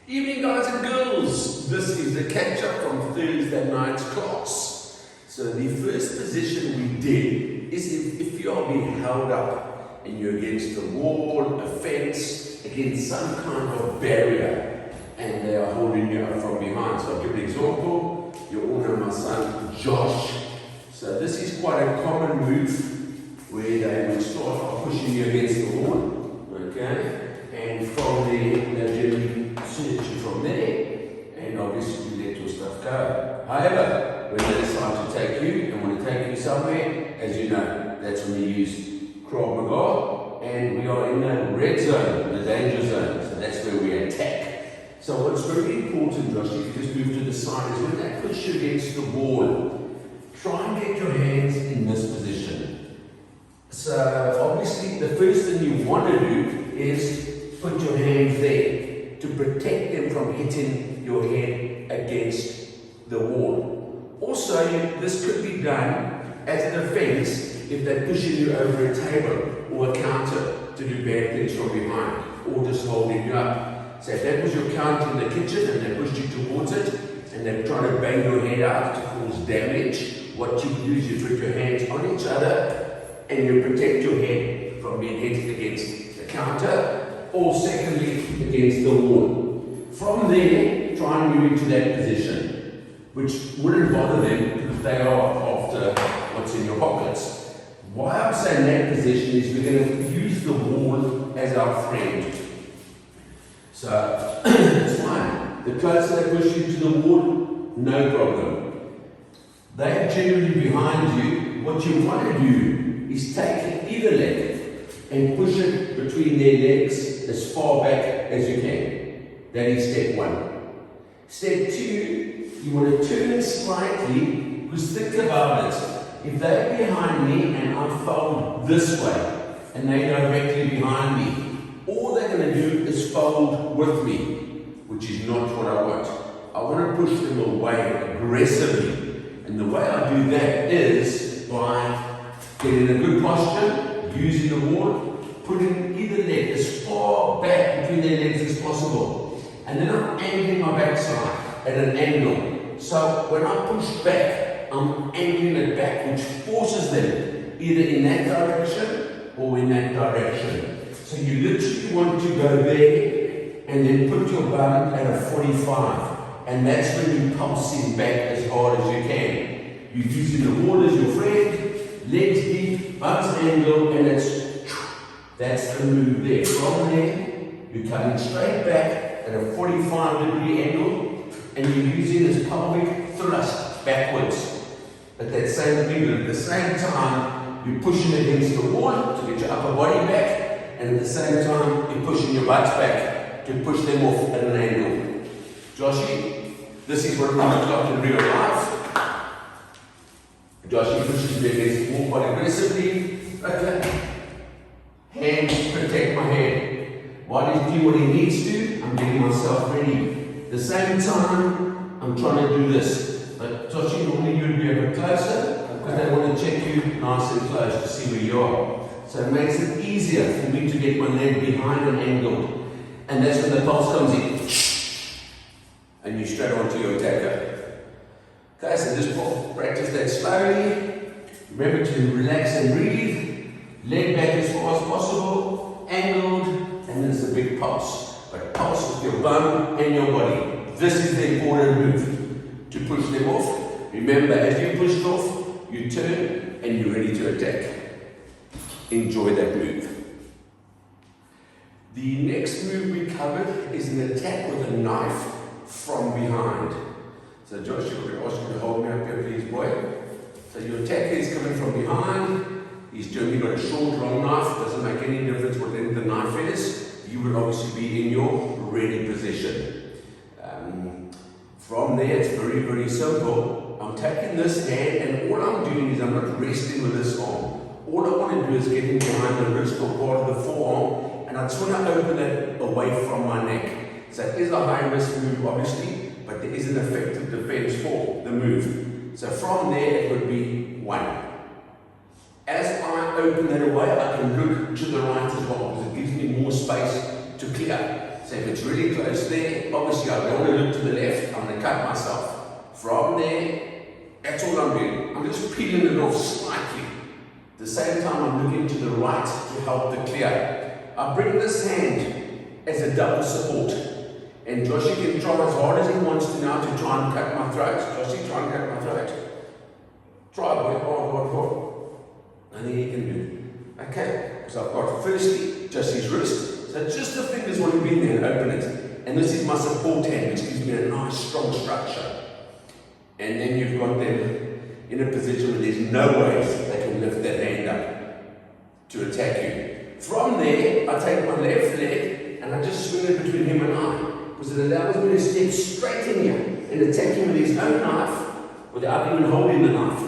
Evening guys and girls, this is the catch up from Thursday night's class. So the first position we did is if you are being held up and you're against a wall, a fence, against some kind of barrier and they are holding you up from behind. So I'll give an example. You all know my son Josh. So this is quite a common move where they would start by pushing you against the wall, okay? And from there, they generally snatch you from there, and obviously you let your stuff go. However, when they decide to take you and want to take you somewhere, as you know, that's when you use Krav, and we are in the red zone, the danger zone, so that's where we attack. So what's very important, Josh, if you just move to the side, is when they push you against the wall, try and get your hands in this position. So obviously the first thing you want to do is put your hands there to protect them from hitting your head against the wall. Also, this could be done as a defense if they're pushing you over a table or a counter to do bad things from behind or just holding you up. So if that was your counter in the kitchen and they pushed you towards it and they're trying to bang your head out to cause damage, what you do is you put your hands on each other and you protect your head from being hit against the counter, or secondly, against the wall. From there, try and move into that position, which wouldn't bother them because they are after what's in your pockets. Why I'm saying that position is we're going to use the wall as our friend. So, it's fine. The closer they push you to the wall, no problem. They are generally behind you. What you want to do is take either leg and push it between their legs as far back as you can. That is step one. Step two, you want to turn slightly, because think about it. If they're behind me and I fold this way, and they're directly behind me, all they're going to do is fold with me, which is not what I want. I want to push them away aggressively. And the way I do that is by getting a good posture, using the wall, putting either leg as far back between their legs as possible. And then I'm angling my backside at an angle. So when I push back, I'm angling it back, which forces them either in that direction or in that direction. So you literally want to go there and then put your bum at a 45. And that's when you pulsing back as hard as you can. You're using the wall as your friend, legs deep, bum's angle, and that's the move there. From there, you're coming straight back at a 45-degree angle, and you're using this pelvic thrust backwards. At that same angle, at the same time, you're pushing against the wall to get your upper body back, and at the same time, you're pushing your butt back to push them off at an angle. Joshy, this is what it looks like in real life. Joshy pushes me against the wall quite aggressively. Okay. Hands protect my head. While he's doing what he needs to, I'm getting myself ready. At the same time, I'm trying to do this. But Joshy, normally you'd be a bit closer because they want to check you nice and close to see where you are. So it makes it easier for me to get my leg behind and angled. And that's when the pulse comes in. And you straight onto your attacker. Okay, so just practice that slowly. Remember to relax and breathe. Leg back as far as possible, angled, and then it's a big pulse. But pulse with your bum and your body. This is the important move to push them off. Remember, as you push off, you turn and you're ready to attack. Enjoy that move. The next move we covered is an attack with a knife from behind. So Josh, I'm going to ask you to hold me up here, please, boy. So your attacker is coming from behind. He's generally got a short, long knife. Doesn't make any difference what end the knife is. You would obviously be in your ready position. From there, it's very, very simple. I'm taking this hand, and all I'm doing is I'm not resting with this arm. All I want to do is get in behind the wrist or part of the forearm, and I just want to open it away from my neck. So it is a high-risk move, obviously, but there is an effective defense for the move. So from there, it would be one. As I open that away, I can look to the right as well because it gives me more space to clear. So if it's really close there, obviously I don't want to look to the left, I'm going to cut myself. From there, that's all I'm doing. I'm just peeling it off slightly. At the same time, I'm looking to the right to help the clear. I bring this hand as a double support. And Joshy can try as hard as he wants to now to try and cut my throat. Joshy, try and cut my throat. Try boy, hard. And then he can do it. Okay, so I've got firstly just his wrist. So just the fingers want to be in there and open it. And this is my support hand, which gives me a nice strong structure. And then you've got them in a position where there's no way they can lift that hand up to attack you. From there, I take my left leg and I just swing it between him and I. Because it allows me to step straight in here and attack him with his own knife without even holding the knife.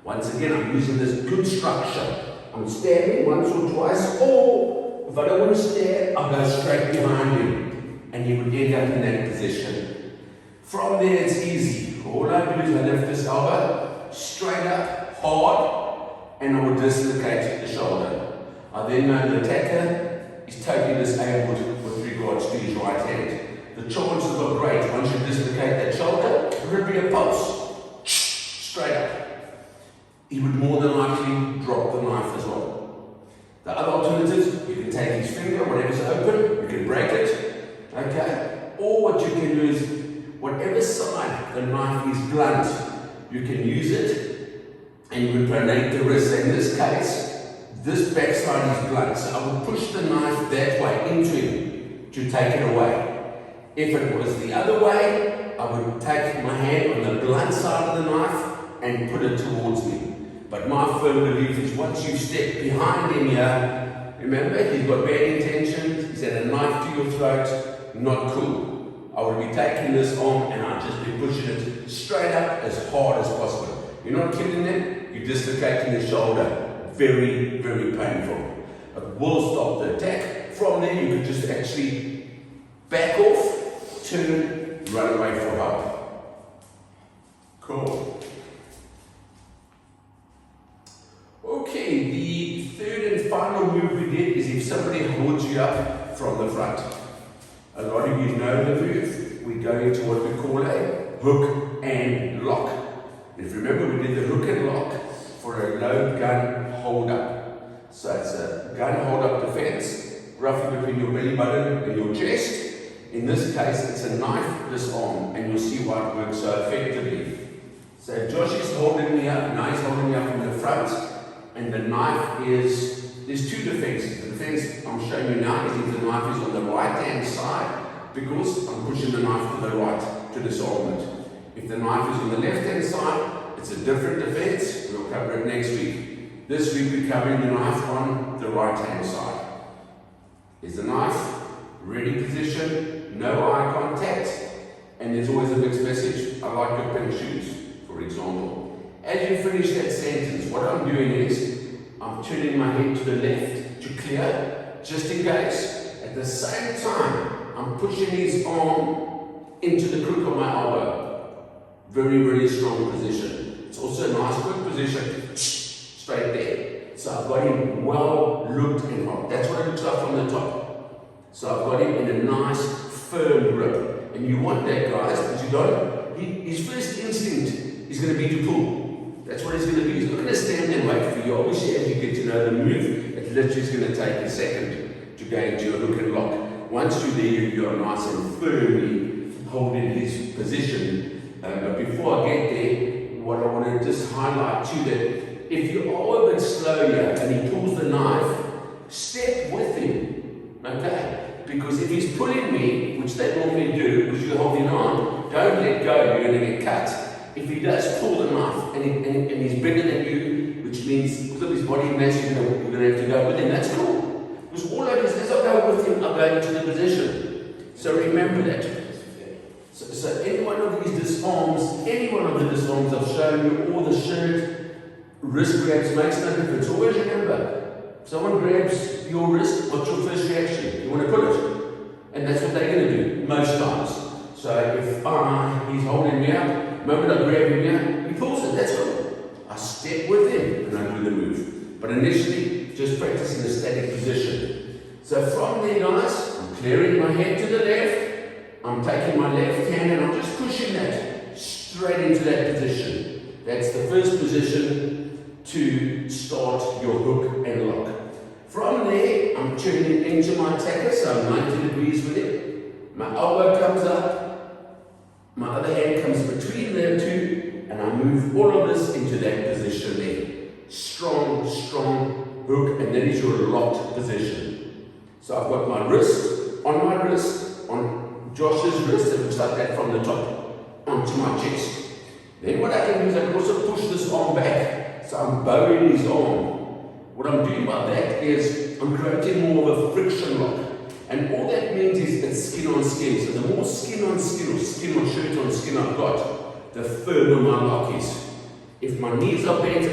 Once again, I'm using this good structure. I'm stabbing once or twice, or if I don't want to stab, I'll go straight behind him and he would end up in that position. From there, it's easy. All I do is I lift this elbow straight up, hard, and I will dislocate the shoulder. I then know the attacker is totally disabled with regards to his right hand. The chances are great. Once you dislocate that shoulder, it would be a pulse. Straight up. He would more than likely drop the knife as well. The other alternatives, you can take his finger, whatever's open, you can break it. Okay? Or what you can do is, whatever side the knife is blunt, you can use it and you would pronate the wrist. In this case, this backside is blunt, so I would push the knife that way into him to take it away. If it was the other way, I would take my hand on the blunt side of the knife and put it towards me. But my firm belief is once you step behind him here, remember, he's got bad intentions, he's had a knife to your throat, not cool. I will be taking this arm and I'll just be pushing it straight up as hard as possible. You're not killing them, you're dislocating the shoulder. Very, very painful. It will stop the attack. From there, you could just actually back off, turn, run away for help. Cool. Okay, the third and final move we did is if somebody holds you up from the front. A lot of you know the move. We go into what we call a hook and lock. If you remember, we did the hook and lock for a low gun hold up. So it's a gun hold up defense, roughly between your belly button and your chest. In this case, it's a knife disarm, and you'll see why it works so effectively. So Josh is holding me up, now he's holding me up from the front. And the knife is, there's two defenses. The defense I'm showing you now is if the knife is on the right hand side, because I'm pushing the knife to the right to disarm it. If the knife is on the left hand side, it's a different defense. We'll cover it next week. This week we're covering the knife on the right hand side. Is the knife, ready position, no eye contact, and there's always a mixed message. I like your pink shoes, for example. As you finish that sentence, what I'm doing is I'm turning my head to the left to clear, just in case. At the same time, I'm pushing his arm into the crook of my elbow. Very, very strong position. It's also a nice quick position, straight there. So I've got him well looked and hot. That's what it looks like from the top. So I've got him in a nice, firm grip. And you want that, guys, but you don't. His first instinct is going to be to pull. That's what he's going to be. He's not going to stand and wait for you. Obviously, as you get to know the move, it literally is going to take a second to go into your hook and lock. Once you're there, you're nice and firmly holding his position. But before I get there, what I want to just highlight to you that if you are a bit slow here and he pulls the knife, step with him. Okay? Because if he's pulling me, which they normally do, because you're holding on, don't let go, you're going to get cut. If he does pull the knife and he's bigger than you, which means because of his body mass, you're going to have to go with him, that's cool. Because all I do is as I go with him, I go into the position. So remember that. So any one of these disarms, any one of the disarms I've shown you, or the shirt, wrist grabs, makes no difference. Always remember, if someone grabs your wrist, what's your first reaction? You want to pull it. And that's what they're going to do, most times. So if he's holding me up, the moment I grab him here, he pulls it, that's cool. I step with him and I do the move. But initially, just practice in a static position. So from there, guys, I'm clearing my head to the left. I'm taking my left hand and I'm just pushing that straight into that position. That's the first position to start your hook and lock. From there, I'm turning into my attacker, so I'm 90 degrees with it. My elbow comes up, my other hand comes between the two, and I move all of this into that position there. Strong, strong hook, and that is your locked position. So I've got my wrist, on Josh's wrist, it looks like that from the top, onto my chest. Then what I can do is I can also push this arm back, so I'm bowing his arm. What I'm doing by that is I'm creating more of a friction lock. And all that means is it's skin on skin. So the more skin on skin, or skin on shirt on skin I've got, the firmer my lock is. If my knees are bent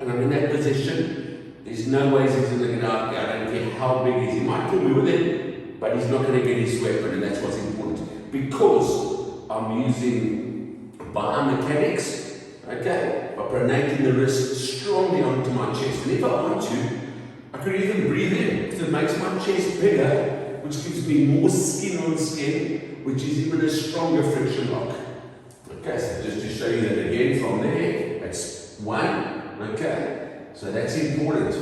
and I'm in that position, there's no ways he's going to get out there. I don't care how big he is. He might kill me with it, but he's not going to get his weapon, and that's what's important. Because I'm using biomechanics, okay, by pronating the wrist strongly onto my chest. And if I want to, I could even breathe in, because it makes my chest bigger, which gives me more skin on skin, which is even a stronger friction lock. Okay, so just to show you that again from there, that's one, okay, so that's important.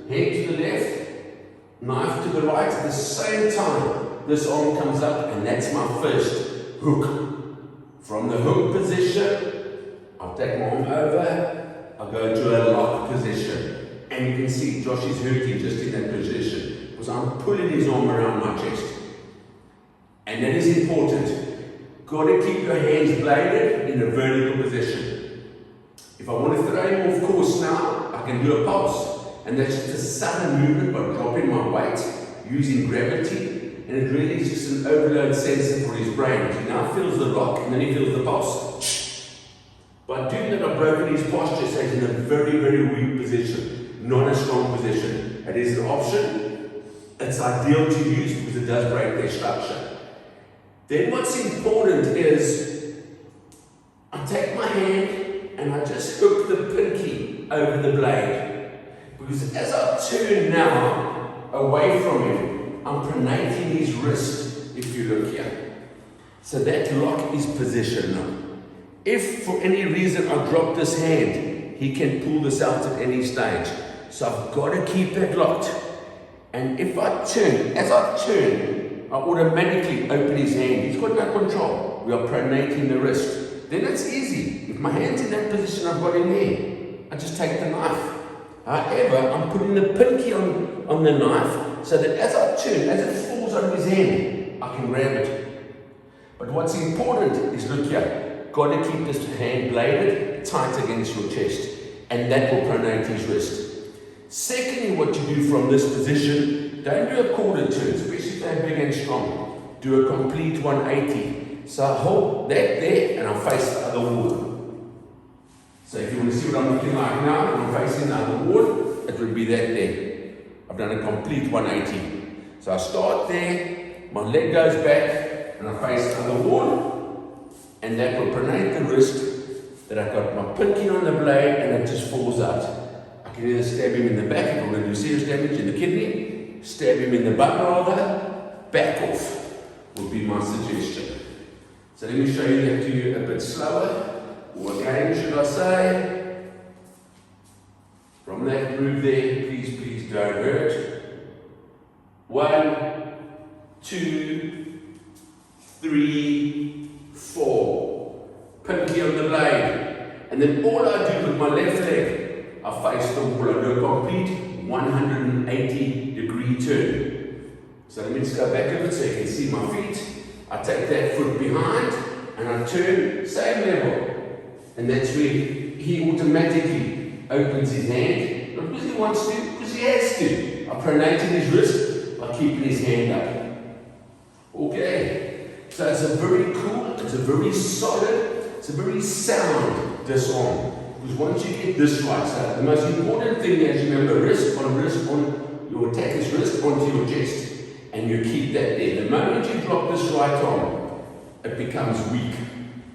Head to the left, knife to the right, at the same time, this arm comes up, and that's my first hook. From the hook position, I'll take my arm over, I'll go to a lock position. And you can see Josh is hurting just in that position, because I'm pulling his arm around my chest. And that is important. Got to keep your hands bladed in a vertical position. If I want to throw him off course now, I can do a pulse. And that's just a sudden movement by dropping my weight, using gravity. And it really is just an overload sensor for his brain. He now feels the rock, and then he feels the pulse. By doing that, I've broken his posture, so he's in a very, very weak position, not a strong position. It is an option. It's ideal to use because it does break their structure. Then what's important is I take my hand and I just hook the pinky over the blade. Because as I turn now away from him, I'm pronating his wrist, if you look here. So that lock is positioned now. If for any reason I drop this hand, he can pull this out at any stage. So I've got to keep it locked. And if I turn, as I turn, I automatically open his hand. He's got no control. We are pronating the wrist. Then it's easy. If my hand's in that position, I've got him there. I just take the knife. However, I'm putting the pinky on the knife so that as I turn, as it falls on his hand, I can grab it. But what's important is, look here, got to keep this hand bladed tight against your chest, and that will pronate his wrist. Secondly, what you do from this position, don't do a quarter turn, especially if they're big and strong. Do a complete 180. So I hold that there and I face the other wall. So if you want to see what I'm looking like now, and I'm facing the other wall, it would be that there. I've done a complete 180. So I start there, my leg goes back, and I face the other wall, and that will pronate the wrist that I've got my pinky on the blade, and it just falls out. I can either stab him in the back if I'm going to do serious damage in the kidney, stab him in the butt rather, back off would be my suggestion. So let me show you that to you a bit slower, or again should I say. From that move there, please don't hurt. 1, 2, 3, 4. Pinky on the blade. And then all I do with my left leg, I face the wall. I do a complete 180 degree turn. So let me just go back a bit so you can see my feet. I take that foot behind and I turn, same level. And that's where he automatically opens his hand. Not because he wants to, because he has to. I pronated his wrist by keeping his hand up. Okay. So it's a very cool, it's a very solid, it's a very sound disarm. Because once you get this right, so the most important thing is, remember, wrist on your attacker's wrist onto your chest. And you keep that there. The moment you drop this right arm, it becomes weak.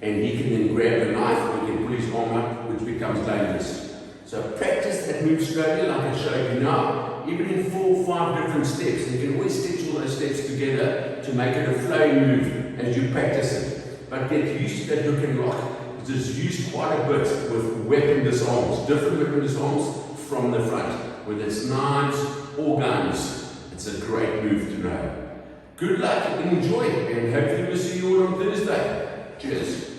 And he can then grab a knife or he can pull his arm up, which becomes dangerous. So practice that move slowly, like I showed you now. even in 4 or 5 different steps. And you can always stitch all those steps together to make it a flowing move as you practice it. But get used to that hook and lock. It is used quite a bit with weapon disarms, different weapon disarms from the front, whether it's knives or guns. It's a great move to know. Good luck and enjoy, and hopefully we'll see you all on Thursday. Cheers.